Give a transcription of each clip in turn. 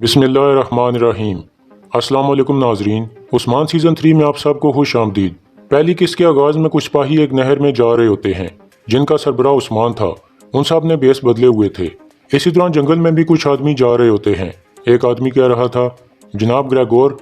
बिस्मिल्लाहिर्रहमानिर्रहीम। अस्सलाम वालेकुम नाजरीन, उस्मान सीज़न 3 में आप सबको खुश आमदीद। पहली किस्त के आगाज़ में कुछ सिपाही एक नहर में जा रहे होते हैं जिनका सरबराह उस्मान था। उन सब ने बेस बदले हुए थे। इसी दौरान जंगल में भी कुछ आदमी जा रहे होते हैं। एक आदमी कह रहा था, जनाब ग्रेगोर,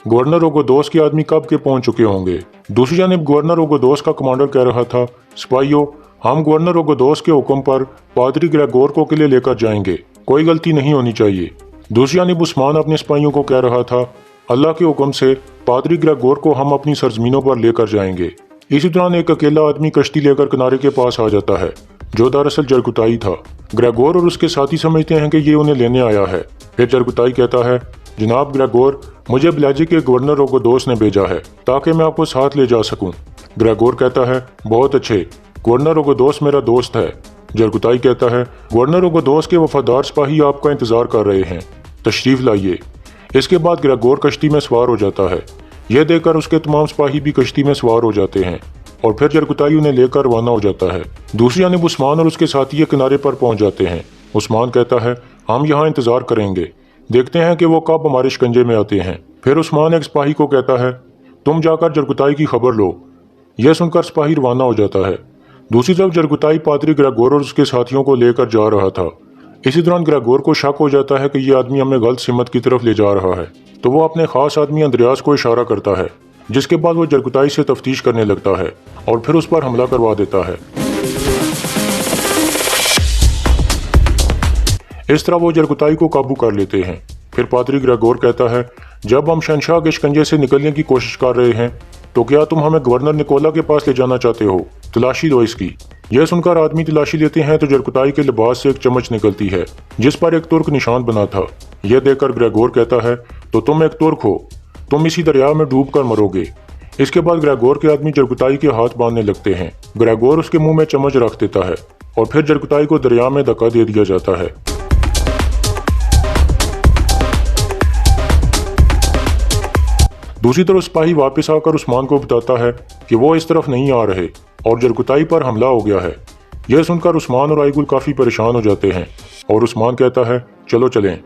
गवर्नर ओगोदोस के आदमी कब के पहुंच चुके होंगे। दूसरी जानिब गवर्नर ओगोदोस का कमांडर कह रहा था, सिपाहियों, हम गवर्नर ओगोदोस के हुक्म पर पादरी ग्रेगोर को किले लेकर जाएंगे, कोई गलती नहीं होनी चाहिए। दूसरी जानिब उस्मान अपने सिपाहियों को कह रहा था, अल्लाह के हुक्म से पादरी ग्रेगोर को हम अपनी सरजमीनों पर लेकर जाएंगे। इसी दौरान एक अकेला आदमी कश्ती लेकर किनारे के पास आ जाता है जो दरअसल जरगुताई था। ग्रेगोर और उसके साथी समझते हैं कि ये उन्हें लेने आया है। फिर जरगुताई कहता है, जनाब ग्रेगोर, मुझे ब्लाजी के गवर्नर ओगोदोस ने भेजा है ताकि मैं आपको साथ ले जा सकूं। ग्रेगोर कहता है, बहुत अच्छे, गवर्नर ओगोदोस मेरा दोस्त है। जरगुताई कहता है, गवर्नर ओगोदोस के वफादार सिपाही आपका इंतजार कर रहे हैं, तशरीफ लाइए। इसके बाद ग्रेगोर कश्ती में सवार हो जाता है। यह देखकर उसके तमाम सिपाही भी कश्ती में सवार हो जाते हैं और फिर जरगुताई उन्हें लेकर रवाना हो जाता है। दूसरी जानिब उस्मान और उसके साथी किनारे पर पहुंच जाते हैं। उस्मान कहता है, हम यहाँ इंतजार करेंगे, देखते हैं कि वो कब हमारे शिकंजे में आते हैं। फिर उस्मान एक सिपाही को कहता है, तुम जाकर जरगुताई की खबर लो। यह सुनकर सिपाही रवाना हो जाता है। दूसरी तरफ जरगुताई पादरी ग्रेगोर और उसके साथियों को लेकर जा रहा था। इसी दौरान ग्रेगोर को शक हो जाता है कि यह आदमी हमें गलत सिमत की तरफ ले जा रहा है, तो वो अपने खास आदमी अंद्रयास को इशारा करता है, जिसके बाद वो जरगुताई से तफ्तीश करने लगता है और फिर उस पर हमला करवा देता है। इस तरह वो जरगुताई को काबू कर लेते हैं। फिर पादरी ग्रेगोर कहता है, जब हम शहंशाह के शिकंजे से निकलने की कोशिश कर रहे हैं तो क्या तुम हमें गवर्नर निकोला के पास ले जाना चाहते हो? तलाशी दो इसकी। यह सुनकर आदमी तलाशी लेते हैं तो जरगुताई के लिबास से एक चमच निकलती है जिस पर एक तुर्क निशान बना था। यह देखकर ग्रेगोर कहता है, तो तुम एक तुर्क हो, तुम इसी दरिया में डूब कर मरोगे। इसके बाद ग्रेगोर के आदमी जरगुताई के हाथ बांधने लगते हैं। ग्रेगोर उसके मुंह में चम्मच रख देता है और फिर जरगुताई को दरिया में धक्का दे दिया जाता है। दूसरी तरफ सिपाही वापस आकर उस्मान को बताता है कि वो इस तरफ नहीं आ रहे और जरगुताई पर हमला हो गया है। यह सुनकर उस्मान और आईगुल काफी परेशान हो जाते हैं और उस्मान कहता है, चलो चलें।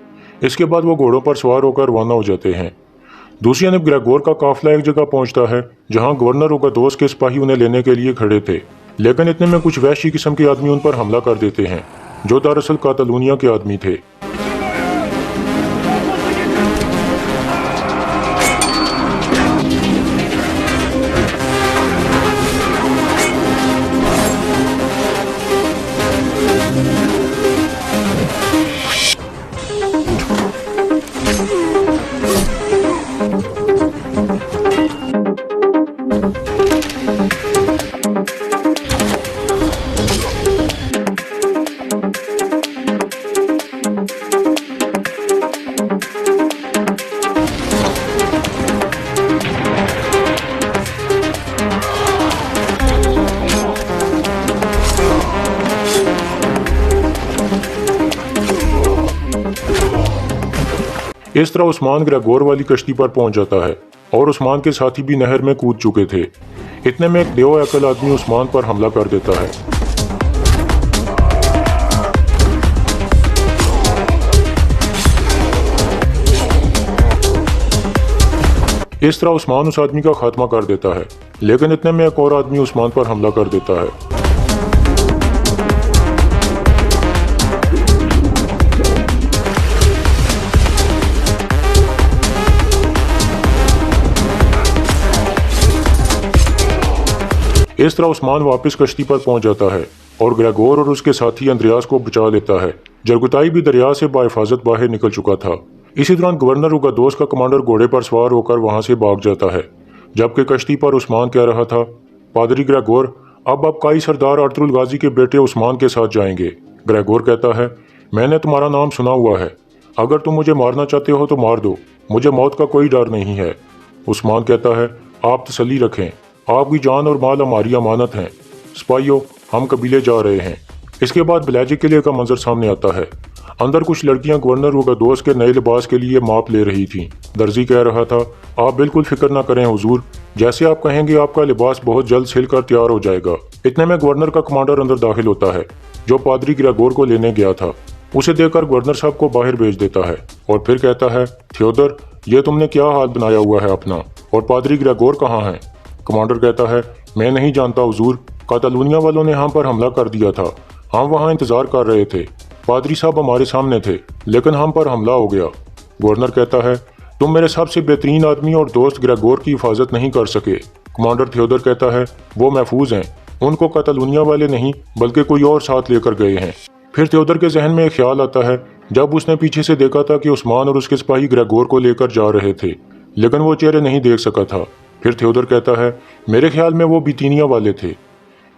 इसके बाद वो घोड़ों पर सवार होकर रवाना हो जाते हैं। दूसरी जानब ग्रेगोर का काफिला एक जगह पहुंचता है जहां गवर्नर ओगोदोस के सिपाही उन्हें लेने के लिए खड़े थे, लेकिन इतने में कुछ वहशी किस्म के आदमी उन पर हमला कर देते हैं जो दरअसल कातलूनिया के आदमी थे। इस तरह उस्मान ग्रेगोर वाली कश्ती पर पहुंच जाता है और उस्मान के साथी भी नहर में कूद चुके थे। इतने में एक देव अकल आदमी उस्मान पर हमला कर देता है। इस तरह उस्मान उस आदमी का खात्मा कर देता है, लेकिन इतने में एक और आदमी उस्मान पर हमला कर देता है। इस तरह उस्मान वापस कश्ती पर पहुंच जाता है और ग्रेगोर और उसके साथी अंद्रयास को बचा लेता है। जरगुताई भी दरिया से बाहिफाजत बाहर निकल चुका था। इसी दौरान गवर्नर ओगोदोस का कमांडर घोड़े पर सवार होकर वहां से भाग जाता है, जबकि कश्ती पर उस्मान कह रहा था, पादरी ग्रेगोर, अब आप काई सरदार अर्तुगरुल गाजी के बेटे उस्मान के साथ जाएंगे। ग्रेगोर कहता है, मैंने तुम्हारा नाम सुना हुआ है, अगर तुम मुझे मारना चाहते हो तो मार दो, मुझे मौत का कोई डर नहीं है। उस्मान कहता है, आप तसल्ली रखें, आपकी जान और माल हमारी अमानत हैं। सिपाहियों, हम कबीले जा रहे हैं। इसके बाद ब्लाजी किले का मंजर सामने आता है। अंदर कुछ लड़कियां गवर्नर ओगोदोस के नए लिबास के लिए माप ले रही थीं। दर्जी कह रहा था, आप बिल्कुल फिक्र ना करें हुजूर, जैसे आप कहेंगे आपका लिबास बहुत जल्द सिलकर तैयार हो जाएगा। इतने में गवर्नर का कमांडर अंदर दाखिल होता है जो पादरी ग्रेगोर को लेने गया था। उसे देखकर गवर्नर साहब को बाहर भेज देता है और फिर कहता है, थियोडर, ये तुमने क्या हाल बनाया हुआ है अपना, और पादरी ग्रेगोर कहाँ हैं? कमांडर कहता है, मैं नहीं जानता हुजूर, कातालूनिया वालों ने हम पर हमला कर दिया था। हम वहाँ इंतजार कर रहे थे, पादरी साहब हमारे सामने थे, लेकिन हम पर हमला हो गया। गवर्नर कहता है, तुम मेरे सबसे बेहतरीन आदमी और दोस्त ग्रेगोर की हिफाजत नहीं कर सके। कमांडर थियोडर कहता है, वो महफूज हैं, उनको कातालूनिया वाले नहीं बल्कि कोई और साथ लेकर गए हैं। फिर थियोडर के जहन में एक ख्याल आता है, जब उसने पीछे से देखा था कि उस्मान और उसके सिपाही ग्रेगोर को लेकर जा रहे थे, लेकिन वो चेहरे नहीं देख सका था। फिर थियोडर कहता है, मेरे ख्याल में वो बितीनिया वाले थे।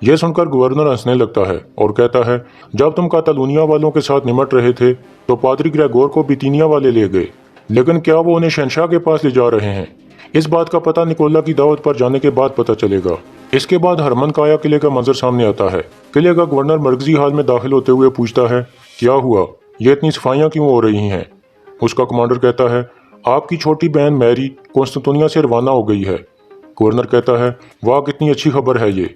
यह सुनकर गवर्नर हंसने लगता है और कहता है, जब तुम कातालूनिया वालों के साथ निमट रहे थे तो पादरी ग्रेगोर को बितीनिया वाले ले गए, लेकिन क्या वो उन्हें शहंशाह के पास ले जा रहे हैं? इस बात का पता निकोला की दावत पर जाने के बाद पता चलेगा। इसके बाद हरमन काया किले का मंजर सामने आता है। किले का गवर्नर मरकजी हाल में दाखिल होते हुए पूछता है, क्या हुआ, ये इतनी सफाइयाँ क्यों हो रही हैं? उसका कमांडर कहता है, आपकी छोटी बहन मैरी कॉन्स्टेंटिनोपल से रवाना हो गई है। गवर्नर कहता है, वाह कितनी अच्छी खबर है ये।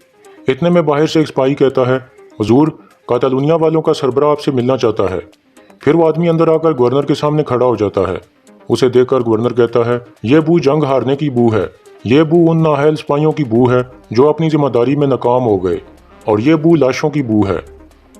इतने में बाहर से एक सिपाही कहता है, हुजूर, कातालूनिया वालों का सरबराह आपसे मिलना चाहता है। फिर वो आदमी अंदर आकर गवर्नर के सामने खड़ा हो जाता है। उसे देखकर गवर्नर कहता है, ये बू जंग हारने की बू है, ये बू उन नाअहल सिपाहियों की बू है जो अपनी जिम्मेदारी में नाकाम हो गए, और ये बू लाशों की बू है।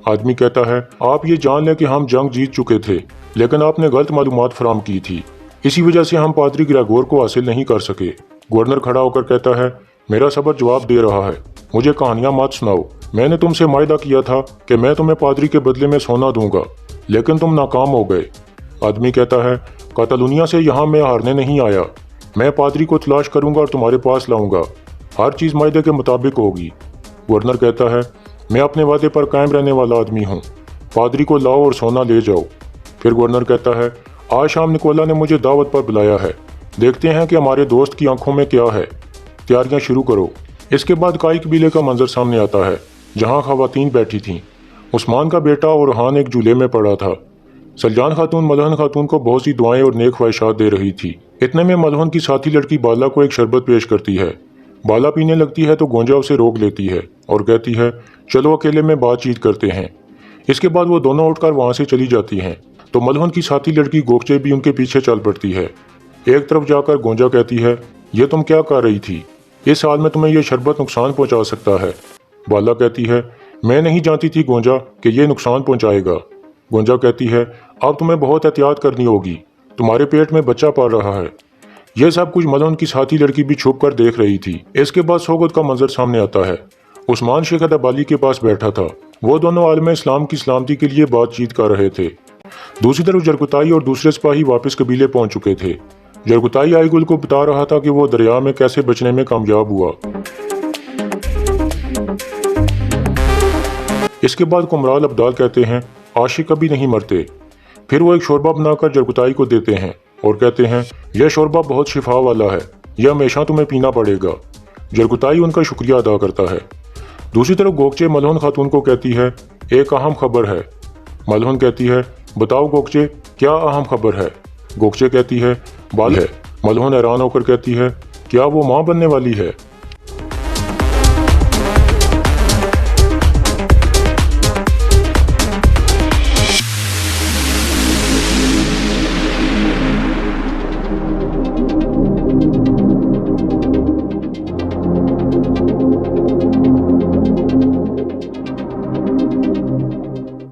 आदमी कहता है, आप ये जान लें कि हम जंग जीत चुके थे, लेकिन आपने गलत मालूमात फराहम की थी, इसी वजह से हम पादरी ग्रेगोर को हासिल नहीं कर सके। गवर्नर खड़ा होकर कहता है, मेरा सबर जवाब दे रहा है, मुझे कहानियां मत सुनाओ। मैंने तुमसे वायदा किया था कि मैं तुम्हें पादरी के बदले में सोना दूंगा, लेकिन तुम नाकाम हो गए। आदमी कहता है, कातालूनिया से यहाँ मैं हारने नहीं आया, मैं पादरी को तलाश करूंगा और तुम्हारे पास लाऊंगा, हर चीज़ वायदे के मुताबिक होगी। गवर्नर कहता है, मैं अपने वादे पर कायम रहने वाला आदमी हूँ, पादरी को लाओ और सोना ले जाओ। फिर गवर्नर कहता है, आज शाम निकोला ने मुझे दावत पर बुलाया है, देखते हैं कि हमारे दोस्त की आंखों में क्या है, तैयारियां शुरू करो। इसके बाद काई कबीले का मंजर सामने आता है, जहाँ खवातीन बैठी थीं। उस्मान का बेटा ओरहान एक झूले में पड़ा था। सलजान खातून मलहन खातून को बहुत सी दुआएं और नेक ख्वाहिशात दे रही थी। इतने में मलहन की साथी लड़की बाला को एक शरबत पेश करती है। बाला पीने लगती है तो गोंजा उसे रोक लेती है और कहती है, चलो अकेले में बातचीत करते हैं। इसके बाद वो दोनों उठकर वहाँ से चली जाती हैं, तो मलहन की साथी लड़की गोकचे भी उनके पीछे चल पड़ती है। एक तरफ जाकर गोंजा कहती है, ये तुम क्या कर रही थी, इस हाल में तुम्हें यह शरबत नुकसान पहुँचा सकता है। बाला कहती है, मैं नहीं जानती थी गोंजा कि ये नुकसान पहुँचाएगा। गोंजा कहती है, अब तुम्हें बहुत एहतियात करनी होगी, तुम्हारे पेट में बच्चा पल रहा है। यह सब कुछ मलहन की साथी लड़की भी छुप कर देख रही थी। इसके बाद सोगत का मंजर सामने आता है। उस्मान शेख अदाबाली के पास बैठा था। वो दोनों आलम इस्लाम की सलामती के लिए बातचीत कर रहे थे। दूसरी तरफ जरकुताई और दूसरे सिपाही वापस कबीले पहुंच चुके थे। जरकुताई आईगुल को बता रहा था कि वो दरिया में कैसे बचने में कामयाब हुआ। इसके बाद कुमराल अब्दाल कहते हैं, आशिक कभी नहीं मरते। फिर वो एक शोरबा बनाकर जरकुताई को देते हैं और कहते हैं, यह शोरबा बहुत शिफा वाला है, यह हमेशा तुम्हें पीना पड़ेगा। जरकुताई उनका शुक्रिया अदा करता है। दूसरी तरफ गोकचे मलहन खातून को कहती है, एक अहम खबर है। मलहन कहती है, बताओ गोकचे, क्या अहम खबर है? गोकचे कहती है, बाल है। मलहन हैरान होकर कहती है, क्या वो माँ बनने वाली है?